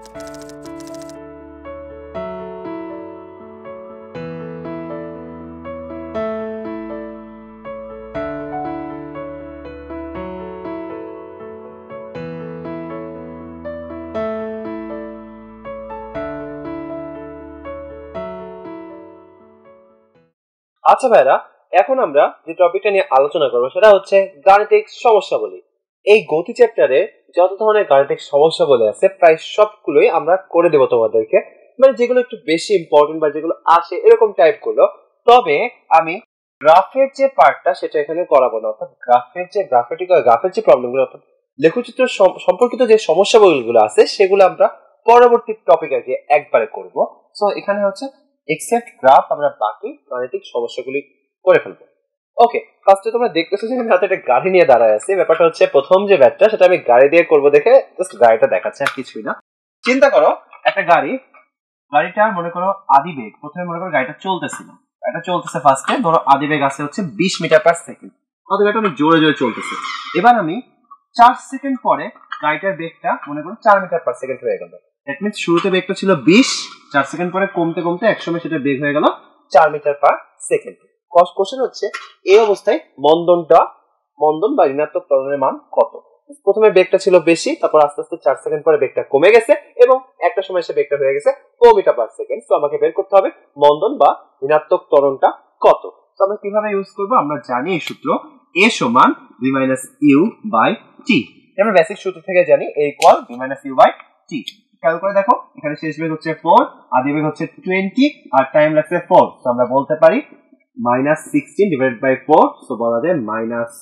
আচ্ছা ভাইরা, এখন আমরা যে টপিকটা নিয়ে আলোচনা করবো সেটা হচ্ছে গাণিতিক সমস্যাবলী। এই গতি চ্যাপ্টারে যত ধরনের গাণিতিক সমস্যাবলী আছে প্রায় সবগুলোই আমরা করে দেবো তোমাদেরকে, মানে যেগুলো একটু বেশি ইম্পর্টেন্ট বা যেগুলো আসে এরকম টাইপ গুলো। তবে আমি গ্রাফের যে পার্টটা সেটা এখানে করাবো না, অর্থাৎ গ্রাফের যে প্রবলেমগুলো অর্থাৎ লেখচিত্র সম্পর্কিত যে সমস্যাবলীগুলো আছে সেগুলো আমরা পরবর্তী টপিকে গিয়ে একবারে করবো। সো এখানে হচ্ছে এক্সেপ্ট গ্রাফ আমরা বাকি গাণিতিক সমস্যাগুলি করে ফেলবো। ওকে, ফার্স্টে তোমরা দেখতেছো যে আমি হাতে একটা গাড়ি নিয়ে দাঁড়ায় আছি। ব্যাপারটা হচ্ছে প্রথম যে ব্যাটটা সেটা আমি গাড়ি দিয়ে করবো দেখে জাস্ট গাড়িটা দেখাচ্ছে, আর কিছুই না। চিন্তা করো একটা গাড়িটা মনে করো আদিবেগ, প্রথমে মনে করো গাড়িটা চলতেছে ফার্স্টে ধরো আদিবেগ আছে হচ্ছে 20 মিটার পার সেকেন্ড, গাড়িটা অনেক জোরে জোরে চলতেছে। এবার আমি 4 সেকেন্ড পরে গাড়িটার বেগটা মনে করো 4 মিটার পার সেকেন্ড হয়ে গেল। দ্যাট মিনস শুরুতে বেগটা ছিল 20, 4 সেকেন্ড পরে কমতে কমতে একসময় সেটা বেগ হয়ে গেল 4 মিটার পার সেকেন্ড। কোশ্চেন হচ্ছে এই অবস্থায় মন্দন বা ঋণাত্মক ত্বরণের মান কত? প্রথমে বেগটা ছিল বেশি, তারপর আস্তে আস্তে 4 সেকেন্ড পরে বেগটা কমে গেছে এবং একটা সময় এসে বেগটা হয়ে গেছে 4 মিটার পার সেকেন্ড। তো আমাকে বের করতে হবে মন্দন বা ঋণাত্মক ত্বরণটা কত। তো আমরা কিভাবে ইউজ করবো? আমরা জানি এই সূত্র a সমান v minus u by t. আমরা বেসিক সূত্র থেকে জানি a equal v minus u by t. খেয়াল করে দেখো এখানে শেষ বেগ হচ্ছে 4, আদি বেগ হচ্ছে 20 আর টাইম লাগছে 4। তো আমরা বলতে পারি মাইনাস 16 ডিভাইডেড বাই 4, সো বলা যায় minus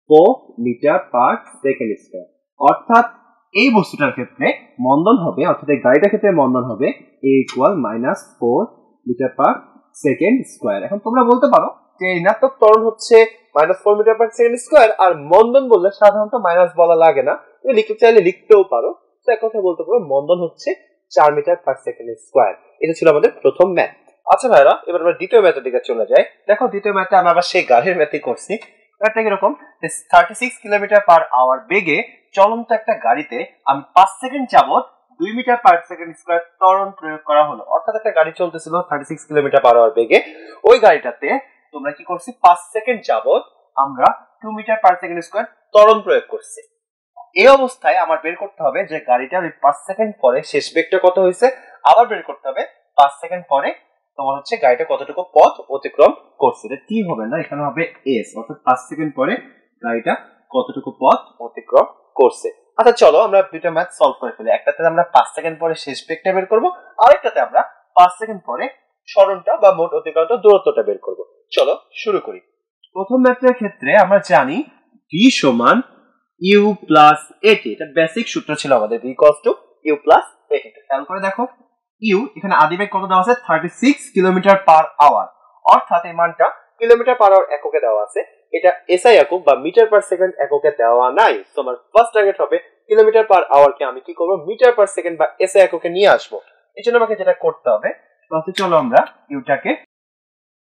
4 metre per second square. অর্থাৎ এই বস্তুটার ক্ষেত্রে মন্দন হবে, অর্থাৎ এই গাড়িটার ক্ষেত্রে মন্দন হবে a equal minus 4 metre per second square. এখন তোমরা বলতে পারো যে ঋণাত্মক ত্বরণ হচ্ছে minus 4 metre per second square, আর মন্দন বললে সাধারণত মাইনাস বলা লাগে না, তুমি লিখতে চাইলে লিখতেও পারো। তো এক কথা বলতে পারো মন্দন হচ্ছে 4 মিটার পার সেকেন্ড স্কয়ার। এটা ছিল আমাদের প্রথম ম্যাথ। আচ্ছা ভাইরা, এবার আমরা দ্বিতীয় ম্যাথের দিকে চলে যাই। দেখো দ্বিতীয় ম্যাথে আমরা আবার সেই গাড়ির ম্যাথই করছি। ম্যাথটা কিরকম? 36 কিলোমিটার পার আওয়ার বেগে চলন্ত একটা গাড়িতে আমি 5 সেকেন্ড যাবত 2 মিটার পার সেকেন্ড স্কয়ার ত্বরণ প্রয়োগ করা হলো। অর্থাৎ একটা গাড়ি চলতেছিল 36 কিলোমিটার পার আওয়ার বেগে, ওই গাড়িটাতে তোমরা কি করছি 5 সেকেন্ড যাবত আমরা 2 মিটার পার সেকেন্ড স্কয়ার ত্বরণ প্রয়োগ করছি। এই অবস্থায় আমার বের করতে হবে যে গাড়িটার 5 সেকেন্ড পরে শেষ বেগটা কত হয়েছে, আবার বের করতে হবে 5 সেকেন্ড পরে তোমার হচ্ছে গাড়িটা কতটুকু পথ অতিক্রম করছে। এটা টি হবে না, এখানে হবে এস, অর্থাৎ 5 সেকেন্ড পরে গাড়িটা কতটুকু পথ অতিক্রম করছে। আচ্ছা চলো আমরা দুইটা ম্যাথ সলভ করে ফেলি। একটাতে আমরা 5 সেকেন্ড পরে শেষ বেগটা বের করব, আরেকটাতে আমরা 5 সেকেন্ড পরে সরণটা বা মোট অতিক্রান্ত দূরত্বটা বের করব। চলো শুরু করি। প্রথম ম্যাথের ক্ষেত্রে আমরা জানি v সমান u প্লাস এটি। এটা বেসিক সূত্র ছিল আমাদের, v equals two u plus এটি। খেয়াল করে দেখো u এখানে আদিবেগ কত দেওয়া আছে 36 কিলোমিটার পার আওয়ার, অর্থাৎ এই মানটা কিলোমিটার পার আওয়ার এককে দেওয়া আছে। এটা এসআই একক বা মিটার পার সেকেন্ড এককে দেওয়া নাই। তো আমার ফার্স্ট টার্গেট হবে কিলোমিটার পার আওয়ার কে আমি কি করব মিটার পার সেকেন্ড বা এসআই এককে নিয়ে আসবো। এই জন্য আমাকে যেটা করতে হবে, তাহলে চলো আমরা ইউটাকে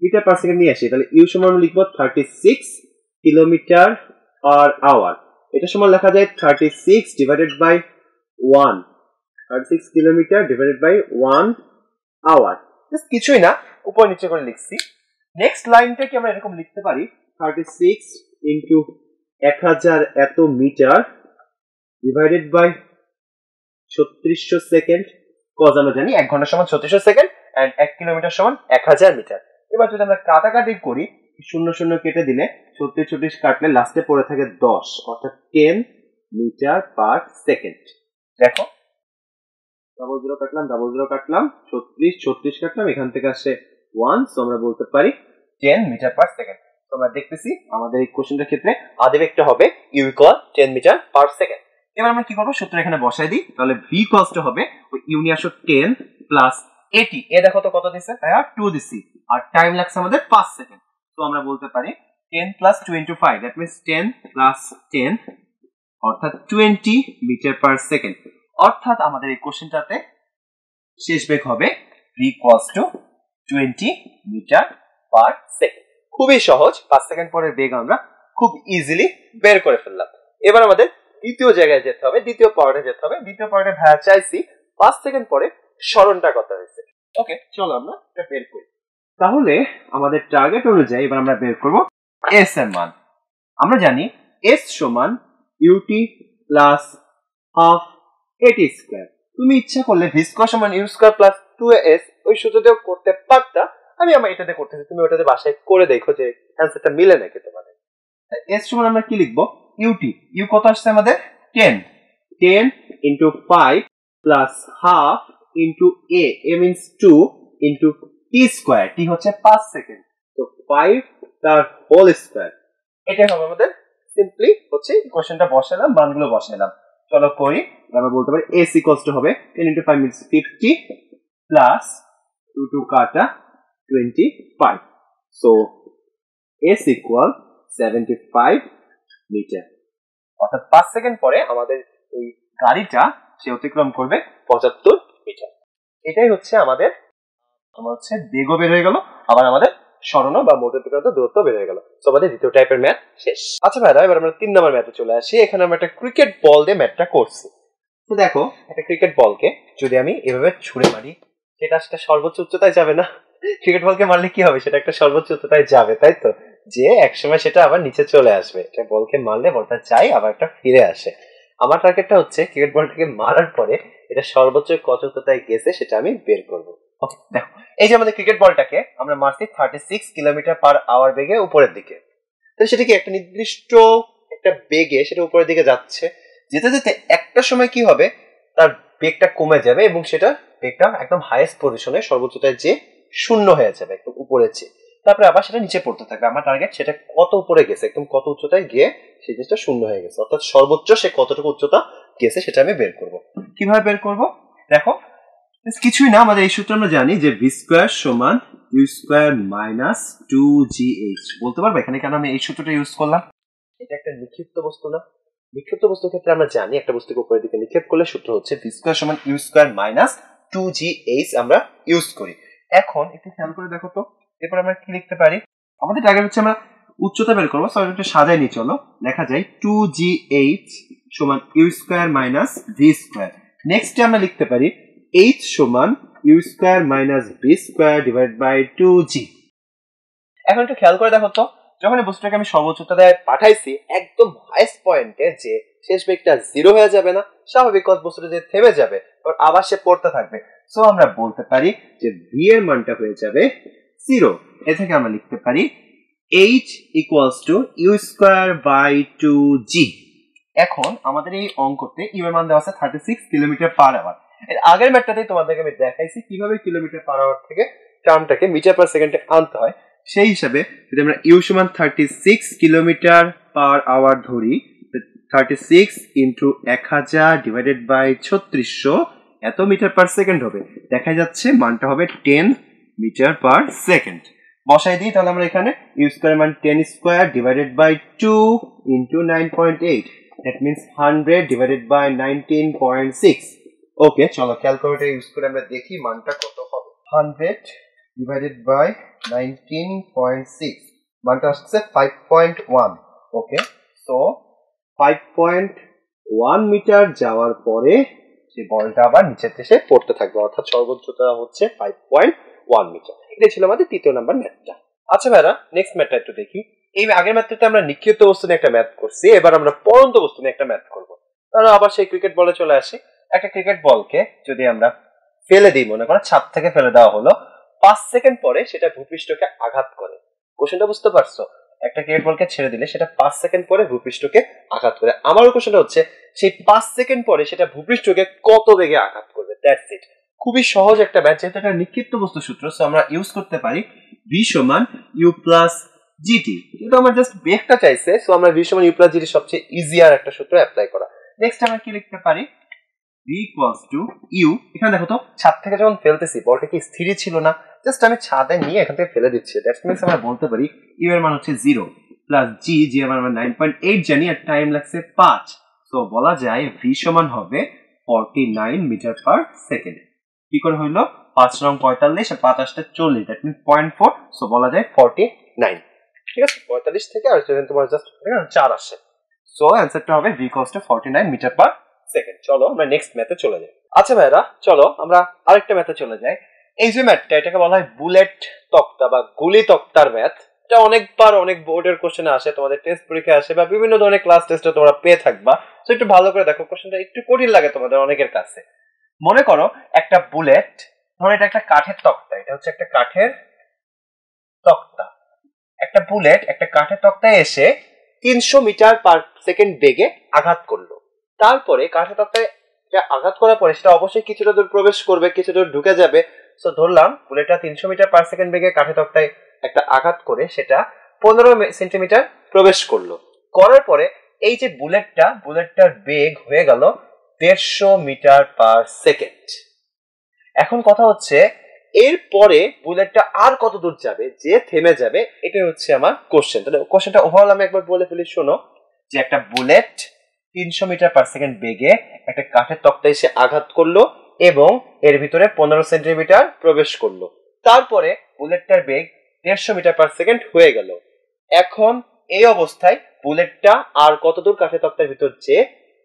মিটার পার সেকেন্ড নিয়ে আসি। তাহলে ইউ সমান লিখবো 36 কিলোমিটার পার আওয়ার। এটা সমান লেখা যায় 36 divided by 1, 36 kilometre divided by 1 hour. Just কিছুই না, উপর নিচে করে লিখছি। নেক্সট লাইনটা কি আমরা এরকম লিখতে পারি 36 ইনটু 1000 এত metre divided by 3600 second. Cause আমরা জানি 1 ঘন্টা সমান 3600 সেকেন্ড এন্ড 1 কিলোমিটার সমান 1000 মিটার। এবার যদি আমরা কাটাকাটি করি, শূন্য শূন্য কেটে দিলে 36 কাটলে লাস্টে পড়ে থাকে 10, অর্থাৎ 10 মিটার পার সেকেন্ড। দেখো ডাবল জিরো কাটলাম 36 কাটলাম, এখান থেকে আসে 1, সো আমরা বলতে পারি 10 মিটার পার সেকেন্ড। তো আমরা দেখতেছি আমাদের এই কোশ্চেনটার ক্ষেত্রে আদিবেগটা হবে u equal 10 metre per second. এবার আমরা কি করব, সূত্র এখানে বসাই দিই। তাহলে v ইকুয়ালস টু হবে ওই u নিয়ে আসো 10 প্লাস 80। এ দেখো তো কত দিছে, ভাইয়া 2 দিছি, আর টাইম লাগছে আমাদের 5 সেকেন্ড। তো আমরা বলতে পারি 10 plus 2 into 5, that means 10 plus 10 অর্থাৎ 20 মিটার পার সেকেন্ড। অর্থাৎ আমাদের এই কোশ্চেনটাতে শেষ বেগ হবে v equals to 20 metre per second. খুবই সহজ, 5 সেকেন্ড পরের বেগ আমরা খুব ইজিলি বের করে ফেললাম। এবার আমাদের দ্বিতীয় জায়গায় যেতে হবে, দ্বিতীয় পার্টে যেতে হবে। দ্বিতীয় পার্টে ভাইয়া চাইছি 5 সেকেন্ড পরে সরণটা কত হয়েছে। ওকে, চলো আমরা এটা বের করি। তাহলে আমাদের টার্গেট অনুযায়ী এবার আমরা বের করব এস এর মান। আমরা জানি এস সমান ইউটি প্লাস হাফ এটি স্কোয়ার। তুমি ইচ্ছা করলে ভি স্কোয়ার সমান ইউ স্কোয়ার প্লাস 2s ওই সূত্রতেও করতে পারতা। আমি আমার এটাতে করতেছি, তুমি ওটাতে বাসায় করে দেখো যে অ্যান্সারটা মিলে নাকি তোমাদের। এস সমান আমরা কি লিখবো, ইউটি, ইউ কত আসছে আমাদের 10 into 5 plus half into a means 2 into T square, টি হচ্ছে 5 সেকেন্ড, তো 5 তার হোল স্কোয়ার। এটাই হবে আমাদের, সিম্পলি হচ্ছে কোশ্চেনটা বসালাম, মানগুলো বসালাম। চলো করি, আমরা বলতে পারি এস ইকুয়ালস টু হবে 10 ইন্টু 5 মিনস 50 প্লাস 2 কাটা 25, সো এস ইকুয়াল 75 মিটার। অর্থাৎ 5 সেকেন্ড পরে আমাদের এই গাড়িটা সে অতিক্রম করবে 75 মিটার। এটাই হচ্ছে আমাদের বেগও বের হয়ে গেল, আবার আমাদের সরণ বা মোটর অতিক্রান্ত দূরত্ব বের হয়ে গেল। তো আমাদের দ্বিতীয় টাইপের ম্যাথ শেষ। আচ্ছা ভাইরা, এবার আমরা 3 নম্বর ম্যাথে চলে আসি। এখানে আমরা একটা ক্রিকেট বল দিয়ে ম্যাথটা করছি। তো দেখো, একটা ক্রিকেট বলকে যদি আমি এভাবে ছুঁড়ে মারি, সেটা সর্বোচ্চ উচ্চতায় যাবে না। ক্রিকেট বলকে মারলে কি হবে, সেটা একটা সর্বোচ্চ উচ্চতায় যাবে, তাই তো, যে একসময় সেটা আবার নিচে চলে আসবে। এটা বলকে মারলে বলটা যায়, আবার একটা ফিরে আসে। আমার টার্গেটটা হচ্ছে ক্রিকেট বলটাকে মারার পরে এটা সর্বোচ্চ কত উচ্চতায় গেছে সেটা আমি বের করবো। ওকে, দেখো, এই যে আমাদের ক্রিকেট বলটাকে আমরা মারছি 36 কিলোমিটার পার আওয়ার বেগে উপরের দিকে। তাহলে সেটা কি একটা নির্দিষ্ট একটা বেগে সেটা উপরের দিকে যাচ্ছে, যেতে যেতে একটা সময় কি হবে, তার বেগটা কমে যাবে এবং সেটা বেগটা একদম হাইয়েস্ট পজিশনে সর্বোচ্চতায় যে শূন্য হয়ে যাবে একদম উপরে চেয়ে, তারপরে আবার সেটা নিচে পড়তে থাকবে। আমার টার্গেট সেটা কত উপরে গেছে, একদম কত উচ্চতায় গিয়ে সেই জিনিসটা শূন্য হয়ে গেছে, অর্থাৎ সর্বোচ্চ সে কতটুকু উচ্চতা গেছে সেটা আমি বের করব। কিভাবে বের করব, দেখো, কিছুই না, আমাদের এই সূত্র আমরা জানি যে ভি স্কোয়ার সমান ইউ স্কোয়ার মাইনাস 2gh। বলতে পারবো এখানে কেন আমি এই সূত্রটা ইউজ করলাম? এটা একটা নিক্ষিপ্ত বস্তু না? নিক্ষিপ্ত বস্তুর ক্ষেত্রে আমরা জানি একটা বস্তুকে উপরের দিকে নিক্ষেপ করলে সূত্র হচ্ছে ভি স্কোয়ার সমান ইউ স্কোয়ার মাইনাস 2gh আমরা ইউজ করি। এখন একটু খেয়াল করে দেখো তো, এরপর আমরা কি লিখতে পারি, আমাদের টার্গেট হচ্ছে আমরা উচ্চতা বের করবো। সো একটু সাজাই নি, চলো লেখা যায় 2gh সমান U square minus V square. Next আমরা লিখতে পারি h সমান U square minus V square divide by 2g। এখন একটু খেয়াল করে দেখো তো, যখন এই বস্তুটাকে আমি সর্বোচ্চ উচ্চতায় পাঠাইছি একদম হাইস্ট পয়েন্টে, যে শেষ বেগটা 0 হয়ে যাবে না, স্বাভাবিক বস্তুটা যে থেমে যাবে আবার সে পড়তে থাকবে। সো আমরা বলতে পারি যে ভি এর মানটা হয়ে যাবে 0। এ থেকে আমরা লিখতে পারি h equals to U square by 2g। এখন আমাদের এই অঙ্কতে ইউ এর মান দেওয়া আছে 36 কিলোমিটার পার আওয়ার। এর আগের ম্যাথটাতেই তোমাদেরকে আমি দেখাইছি কিভাবে কিলোমিটার পার আওয়ার থেকে টার্মটাকে মিটার পার সেকেন্ডে আনতে হয়। সেই হিসাবে যদি আমরা ইউ সমান 36 কিলোমিটার পার আওয়ার ধরি, 36 ইন্টু 1000 ডিভাইডেড বাই 3600 এত মিটার পার সেকেন্ড হবে। দেখা যাচ্ছে মানটা হবে 10 মিটার পার সেকেন্ড। বসাই দিই তাহলে আমরা এখানে ইউ স্কোয়ার মান 10 square divided by 2 into 9.8, that means 100 divided by 19.6। Okay, চলো ক্যালকুলেটর ইউজ করে আমরা দেখি মানটা কত হবে। 100 ডিভাইডেড বাই 19.6, মানটা আসছে 5.1। ওকে, সো 5.1 মিটার যাওয়ার পরে যে বলটা আবার নিচের দেশে পড়তে থাকবে, অর্থাৎ সর্বোচ্চতা হচ্ছে 5.1 মিটার। এটা ছিল আমাদের তৃতীয় নাম্বার ম্যাথটা। আচ্ছা ভাইরা, নেক্সট ম্যাথটা একটু দেখি। এই আগের ম্যাথটাতে আমরা নিক্ষিপ্ত বস্তু নিয়ে একটা ম্যাথ করছি, এবার আমরা পড়ন্ত বস্তু নিয়ে একটা ম্যাথ করবো। তাহলে আবার সেই ক্রিকেট বলে চলে আসি। একটা ক্রিকেট বলকে যদি আমরা ফেলে দিই, মনে করো ছাদ থেকে ফেলে দেওয়া হলো, 5 সেকেন্ড পরে সেটা ভূপৃষ্ঠকে আঘাত করে। কোশ্চেনটা বুঝতে পারছো? একটা ক্রিকেট বলকে ছেড়ে দিলে সেটা 5 সেকেন্ড পরে ভূপৃষ্ঠকে আঘাত করে। আমার কোশ্চেনটা হচ্ছে সেই 5 সেকেন্ড পরে সেটা ভূপৃষ্ঠকে কত বেগে আঘাত করবে। That's it. খুবই সহজ একটা ম্যাথ, যেহেতু এটা নিক্ষিপ্ত বস্তু সূত্র, সো আমরা ইউজ করতে পারি ভি সমান ইউ প্লাস জিটি। কিন্তু আমার জাস্ট বেগটা চাইছে, সো আমরা ভি সমান ইউ প্লাস জিটি সবচেয়ে ইজিয়ার একটা সূত্র অ্যাপ্লাই করা। নেক্সট আমরা কি লিখতে পারি, ভি ইকুয়ালস টু ইউ। এখানে দেখো তো, ছাদ থেকে যখন ফেলতেছি বলটা কি স্থিরই ছিল না, জাস্ট আমি ছাদে নিয়ে এখান থেকে ফেলে দিচ্ছি। দ্যাটস মিনস আমরা বলতে পারি ইউ এর মান হচ্ছে 0 প্লাস জি, জি এর মান 9.8 জানি, আর টাইম লাগছে 5। সো বলা যায় ভি সমান হবে 49 মিটার পার সেকেন্ড। কি করে হইলো, 5 রং 45 আর 5 আসতে 40, দ্যাট মিনস 0.4। সো বলা যায় 49। ঠিক আছে, 45 থেকে আর তোমার জাস্ট 4 আসে। সো অ্যান্সারটা হবে V equals to 49 metre per second. চলো আমরা নেক্সট ম্যাথে চলে যাই। আচ্ছা ভাইরা, চলো আমরা আরেকটা ম্যাথে চলে যাই। এই যে ম্যাথটা, এটাকে বলা হয় বুলেট তক্তা বা গুলি তক্তার ম্যাথ। এটা অনেকবার অনেক বোর্ডের কোশ্চেনে আসে, তোমাদের টেস্ট পরীক্ষায় আসে বা বিভিন্ন ধরনের ক্লাস টেস্টে তোমরা পেয়ে থাকবা। তো একটু ভালো করে দেখো, কোশ্চেনটা একটু কঠিন লাগে তোমাদের অনেকের কাছে। মনে করো একটা বুলেট, ধরো এটা একটা কাঠের তক্তা, এটা হচ্ছে একটা কাঠের তক্তা। একটা বুলেট একটা কাঠের তক্তায় এসে 300 মিটার পার সেকেন্ড বেগে আঘাত করলো। তারপরে কাঠের তক্তায় আঘাত করার পরে সেটা অবশ্যই কিছুটা দূর প্রবেশ করবে, কিছু দূর ঢুকে যাবে। তো ধরলাম বুলেটটা 300 মিটার পার সেকেন্ড বেগে কাঠের তক্তায় একটা আঘাত করে সেটা 15 সেন্টিমিটার প্রবেশ করলো। করার পরে এই যে বুলেটটার বেগ হয়ে গেল 150 মিটার পার সেকেন্ড। এখন কথা হচ্ছে এরপরে বুলেটটা আর কত দূর যাবে, যে থেমে যাবে, এটাই হচ্ছে আমার কোশ্চেন। তাহলে কোশ্চেনটা ওভারঅল আমি একবার বলে ফেলি, শোনো। যে একটা বুলেট 300 মিটার পার সেকেন্ড বেগে একটা কাঠের তক্তায় এসে আঘাত করলো এবং এর ভিতরে 15 সেন্টিমিটার প্রবেশ করলো। তারপরে বুলেটটার বেগ 150 মিটার পার সেকেন্ড হয়ে গেল। এখন এই অবস্থায় বুলেটটা আর কত দূর কাঠের তক্তার ভিতর যে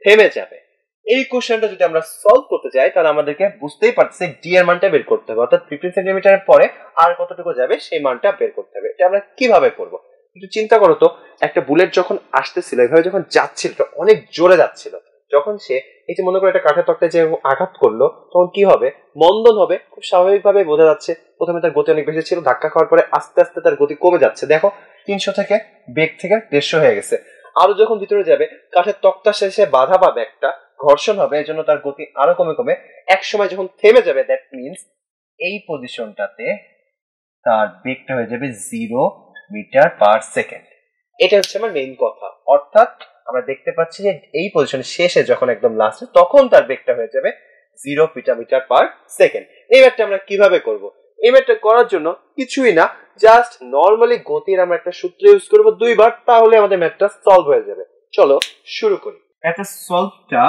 থেমে যাবে। এই কোশ্চেনটা যদি আমরা সলভ করতে চাই তাহলে আমাদেরকে বুঝতেই পারছি ডি এর মানটা বের করতে হবে, অর্থাৎ 15 সেন্টিমিটারের পরে আর কতটুকু যাবে সেই মানটা বের করতে হবে। এটা আমরা কিভাবে করব একটু চিন্তা করো তো। একটা বুলেট যখন আসতেছিল, এভাবে যখন যাচ্ছিল, অনেক জোরে যাচ্ছিল, যখন সে এই যে মনে করে একটা কাঠের তক্তায় যে আঘাত করলো, তখন কি হবে? মন্দন হবে। খুব স্বাভাবিকভাবে বোঝা যাচ্ছে। প্রথমে তার গতি অনেক বেশি ছিল, ধাক্কা খাওয়ার পরে আস্তে আস্তে তার গতি কমে যাচ্ছে। দেখো 300 থেকে বেগ থেকে 150 হয়ে গেছে। আরো যখন ভিতরে যাবে, কাঠের তক্তার শেষে বাধা পাবে, একটা ঘর্ষণ হবে, এই জন্য তার গতি আরো কমে কমে এক সময় যখন থেমে যাবে, দ্যাট মিনস এই পজিশনটাতে তার বেগটা হয়ে যাবে 0 মিটার পার সেকেন্ড। এটা হচ্ছে আমার মেইন কথা। অর্থাৎ আমরা দেখতে পাচ্ছি যে এই পজিশন শেষে যখন একদম লাস্টে, তখন তার বেগটা হয়ে যাবে 0 মিটার পার সেকেন্ড। এই ম্যাথটা আমরা কিভাবে করব? এই ম্যাথটা করার জন্য কিছুই না, জাস্ট নর্মালি গতির আমরা একটা সূত্র ইউজ করব 2 বার, তাহলে আমাদের ম্যাথটা সলভ হয়ে যাবে। চলো শুরু করি। একটা সলভটা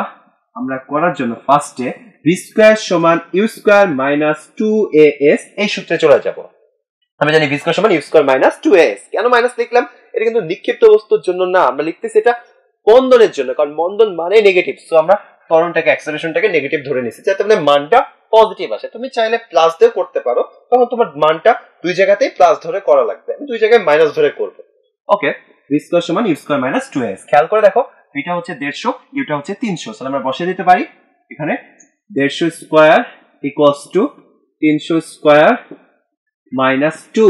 আমরা করার জন্য ফার্স্টে ভি স্কয়ার সমান ইউ স্কয়ার মাইনাস 2as এই সূত্রে চলে যাব। আমরা জানি ভি স্কয়ার সমান ইউ স্কয়ার মাইনাস 2as। কেন মাইনাস লিখলাম? এটা কিন্তু নিক্ষিপ্ত বস্তুর জন্য না, আমরা লিখতেছি এটা মন্দনের জন্য, কারণ মন্দন মানে নেগেটিভ। সো আমরা ত্বরণটাকে, অ্যাক্সেলারেশনটাকে নেগেটিভ ধরে নিছি, যাতে মানে মানটা পজিটিভ আসে। তুমি চাইলে প্লাস দিয়ে করতে পারো, তখন তোমার মানটা দুই জায়গাতেই প্লাস ধরে করা লাগবে। আমি দুই জায়গায় মাইনাস ধরে করব। ওকে, ভি স্কয়ার সমান ইউ স্কয়ার মাইনাস 2as। খেয়াল করে দেখো, ভিটা হচ্ছে 150, ইউটা হচ্ছে 300। তাহলে আমরা বসিয়ে দিতে পারি এখানে 150 square equals to 300 square minus 2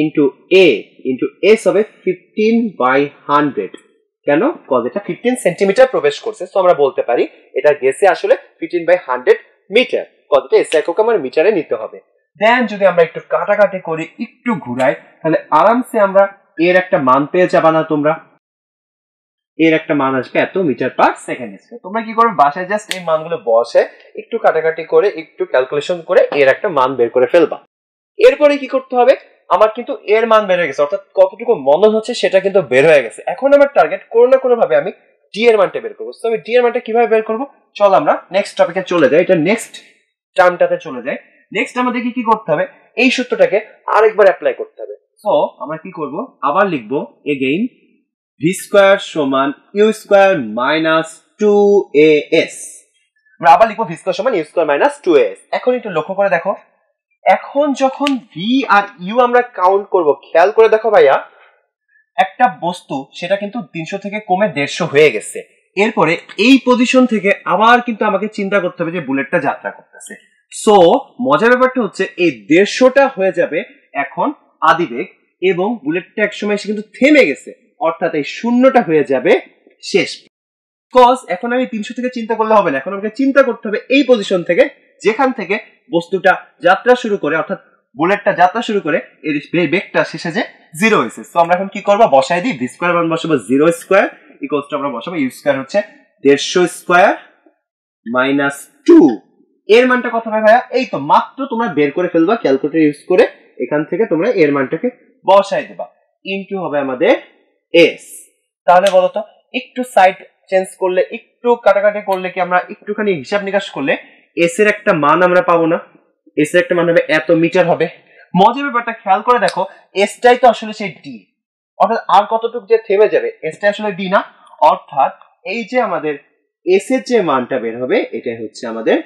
into A into S হবে 15/100। কেন? কজ এটা 15 সেন্টিমিটার প্রবেশ করছে। সো আমরা বলতে পারি এটা গেছে আসলে 15/100 মিটার। কজ এটা এস একক আমার মিটারে নিতে হবে। দেন যদি আমরা একটু কাটাকাটি করি, একটু ঘুরাই, তাহলে আরামসে আমরা এর একটা মান পেয়ে যাবা না তোমরা? এর একটা মান আসবে এত মিটার পার সেকেন্ড। তোমরা কি করবে? বাসায় জাস্ট এই মানগুলো বসে একটু কাটাকাটি করে, একটু ক্যালকুলেশন করে এর একটা মান বের করে ফেলবা। এরপরে কি করতে হবে? আমার কিন্তু এর মান বের হয়ে গেছে, অর্থাৎ কতটুকু মন্দন হচ্ছে সেটা কিন্তু বের হয়ে গেছে। এখন আমার টার্গেট কোনো না কোনো ভাবে আমি ডি এর মানটা বের করবো। তো আমি ডি এর মানটা কিভাবে বের করবো? চল আমরা নেক্সট টপিকে চলে যাই, এটা নেক্সট টার্মটাতে চলে যাই। নেক্সট আমাদেরকে কি করতে হবে? এই সূত্রটাকে আরেকবার অ্যাপ্লাই করতে হবে। সো আমরা কি করব? আবার লিখবো এগেইন ভি স্কয়ার সমান ইউ স্কয়ার মাইনাস 2as। আমরা আবার লিখবো ভি স্কয়ার সমান ইউ স্কয়ার মাইনাস 2as। এখন একটু লক্ষ্য করে দেখো, এখন যখন ভি আর ইউ আমরা কাউন্ট করব, খেয়াল করে দেখো ভাইয়া, একটা বস্তু সেটা কিন্তু 300 থেকে কমে 150 হয়ে গেছে। এরপরে এই পজিশন থেকে আবার কিন্তু আমাকে চিন্তা করতে হবে যে বুলেটটা যাত্রা করতেছে। সো মজার ব্যাপারটা হচ্ছে এই 150টা হয়ে যাবে এখন আদিবেগ, এবং বুলেটটা একসময় এসে কিন্তু থেমে গেছে, অর্থাৎ এই শূন্যটা হয়ে যাবে শেষ। কজ এখন আমি 300 থেকে চিন্তা করলে হবে না, এখন আমাকে চিন্তা করতে হবে এই পজিশন থেকে, যেখান থেকে বস্তুটা যাত্রা শুরু করে, অর্থাৎ বুলেটটা যাত্রা শুরু করে এর বেগটা শেষে যে 0 হয়েছে। তো আমরা এখন কি করবো? বসাই দিই। ভি স্কয়ার মান বসাবো 0 স্কয়ার ইকুয়ালস টু আমরা বসাবো ইউ স্কয়ার হচ্ছে 150 স্কয়ার মাইনাস 2। এর মানটা কত হবে ভাইয়া? এই তো মাত্র তোমরা বের করে ফেলবা ক্যালকুলেটর ইউজ করে। এখান থেকে তোমরা এর মানটাকে বসাই দেবা, ইনটু হবে আমাদের এস। তাহলে বলো তো, একটু সাইড চেঞ্জ করলে, একটু কাটাকাটি করলে, কি আমরা একটুখানি হিসাব নিকাশ করলে এস এর একটা মান আমরা পাবো না? এস এর একটা মান হবে এত মিটার হবে। মজার ব্যাপারটা খেয়াল করে দেখো, এসটাই তো আসলে সেই ডি, অর্থাৎ আর কতটুকু যে থেমে যাবে, এসটাই আসলে ডি না। অর্থাৎ এই যে আমাদের এস এর যে মানটা বের হবে, এটাই হচ্ছে আমাদের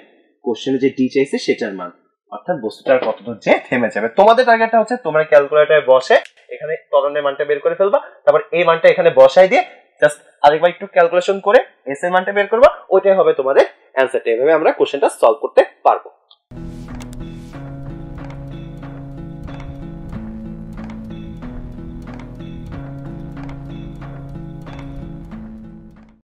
কোশ্চেনে যে ডি চাইছে সেটার মান, অর্থাৎ বস্তুটার কত দূর যে থেমে যাবে। তোমাদের টার্গেটটা হচ্ছে তোমরা ক্যালকুলেটরে বসে এখানে ত্বরণের মানটা বের করে ফেলবা, তারপর এই মানটা এখানে বসাই দিয়ে জাস্ট আরেকবার একটু ক্যালকুলেশন করে এস এর মানটা বের করবা, ওইটাই হবে তোমাদের অ্যান্সারটা। এভাবে আমরা কোশ্চেনটা সলভ করতে পারবো।